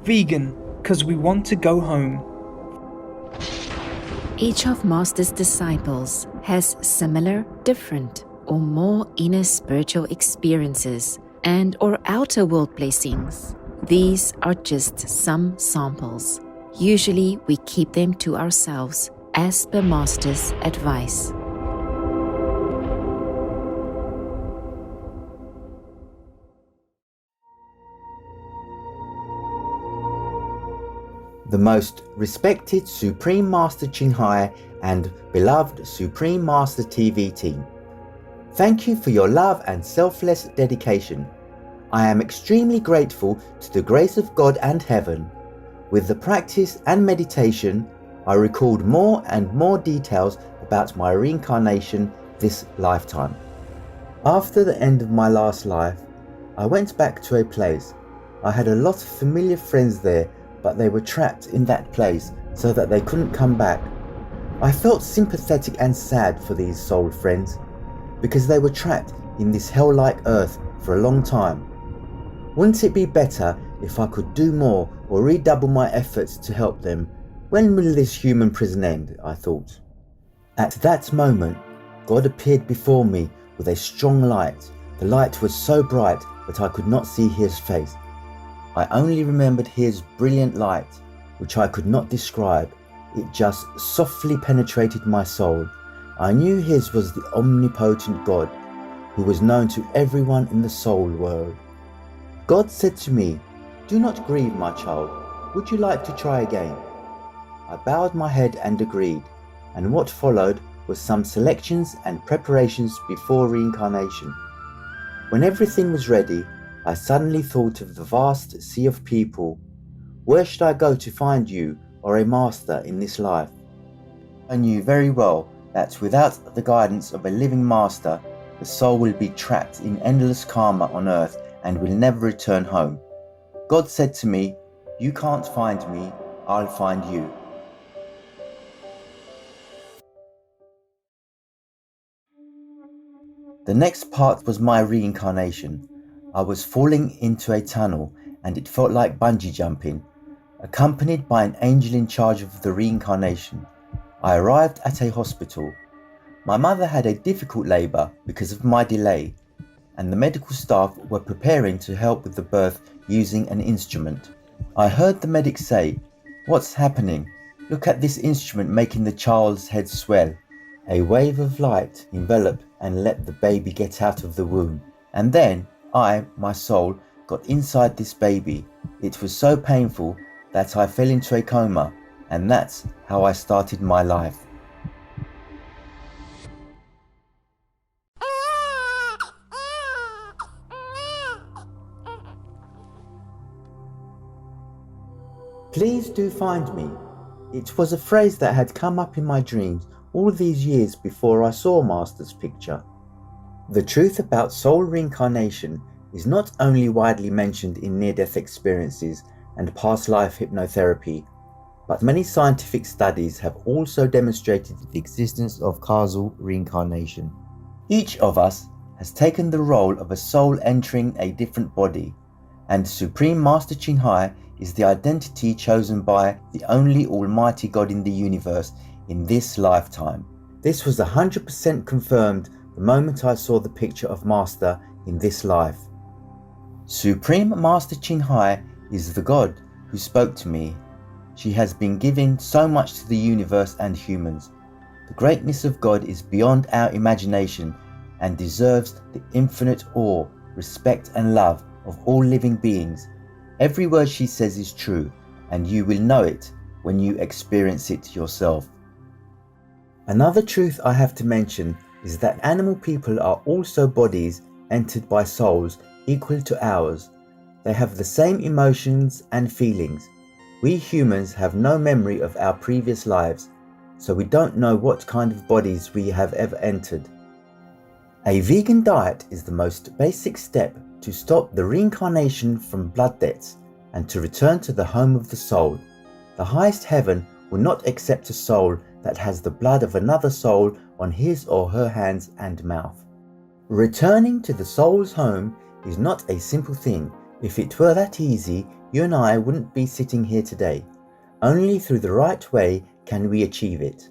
vegan because we want to go home. Each of Master's disciples has similar, different, or more inner spiritual experiences and or outer world blessings. These are just some samples. Usually we keep them to ourselves as per Master's advice. The most respected Supreme Master Ching Hai and beloved Supreme Master TV team, thank you for your love and selfless dedication. I am extremely grateful to the grace of God and heaven. With the practice and meditation, I recalled more and more details about my reincarnation this lifetime. After the end of my last life, I went back to a place. I had a lot of familiar friends there, but they were trapped in that place so that they couldn't come back. I felt sympathetic and sad for these soul friends because they were trapped in this hell-like earth for a long time. Wouldn't it be better if I could do more or redouble my efforts to help them? When will this human prison end? I thought. At that moment, God appeared before me with a strong light. The light was so bright that I could not see his face. I only remembered his brilliant light, which I could not describe. It just softly penetrated my soul. I knew his was the omnipotent God, who was known to everyone in the soul world. God said to me, "Do not grieve, my child. Would you like to try again?" I bowed my head and agreed, and what followed was some selections and preparations before reincarnation. When everything was ready, I suddenly thought of the vast sea of people. Where should I go to find you or a master in this life? I knew very well that without the guidance of a living master, the soul will be trapped in endless karma on earth and will never return home. God said to me, "You can't find me, I'll find you." The next part was my reincarnation. I was falling into a tunnel and it felt like bungee jumping, accompanied by an angel in charge of the reincarnation. I arrived at a hospital. My mother had a difficult labour because of my delay, and the medical staff were preparing to help with the birth using an instrument. I heard the medic say, "What's happening? Look at this instrument making the child's head swell." A wave of light enveloped and let the baby get out of the womb. And then I, my soul, got inside this baby. It was so painful that I fell into a coma, and that's how I started my life. Please do find me. It was a phrase that had come up in my dreams all these years before I saw Master's picture. The truth about soul reincarnation is not only widely mentioned in near-death experiences and past life hypnotherapy, but many scientific studies have also demonstrated the existence of causal reincarnation. Each of us has taken the role of a soul entering a different body, and Supreme Master Ching Hai is the identity chosen by the only Almighty God in the universe in this lifetime. This was 100% confirmed the moment I saw the picture of Master in this life. Supreme Master Ching Hai is the God who spoke to me. She has been giving so much to the universe and humans. The greatness of God is beyond our imagination and deserves the infinite awe, respect and love of all living beings. Every word she says is true, and you will know it when you experience it yourself. Another truth I have to mention is that animal people are also bodies entered by souls equal to ours. They have the same emotions and feelings. We humans have no memory of our previous lives, so we don't know what kind of bodies we have ever entered. A vegan diet is the most basic step to stop the reincarnation from blood debts and to return to the home of the soul. The highest heaven will not accept a soul that has the blood of another soul on his or her hands and mouth. Returning to the soul's home is not a simple thing. If it were that easy, you and I wouldn't be sitting here today. Only through the right way can we achieve it.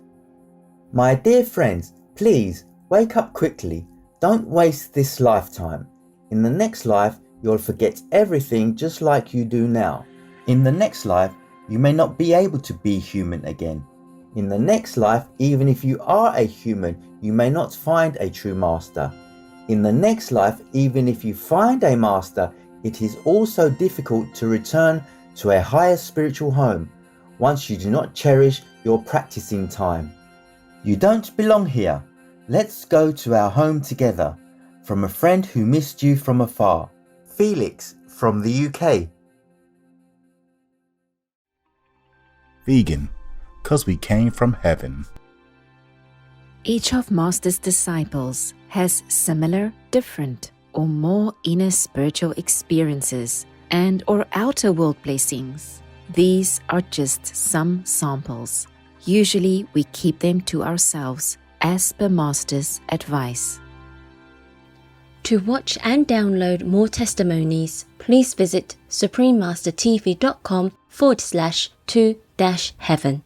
My dear friends, please wake up quickly. Don't waste this lifetime. In the next life, you'll forget everything just like you do now. In the next life, you may not be able to be human again. In the next life, even if you are a human, you may not find a true master. In the next life, even if you find a master, it is also difficult to return to a higher spiritual home once you do not cherish your practicing time. You don't belong here. Let's go to our home together. From a friend who missed you from afar. Felix from the UK. Vegan, 'cause we came from heaven. Each of Master's disciples has similar, different, or more inner spiritual experiences and or outer world blessings. These are just some samples. Usually we keep them to ourselves as per Master's advice. To watch and download more testimonies, please visit suprememastertv.com/2-heaven.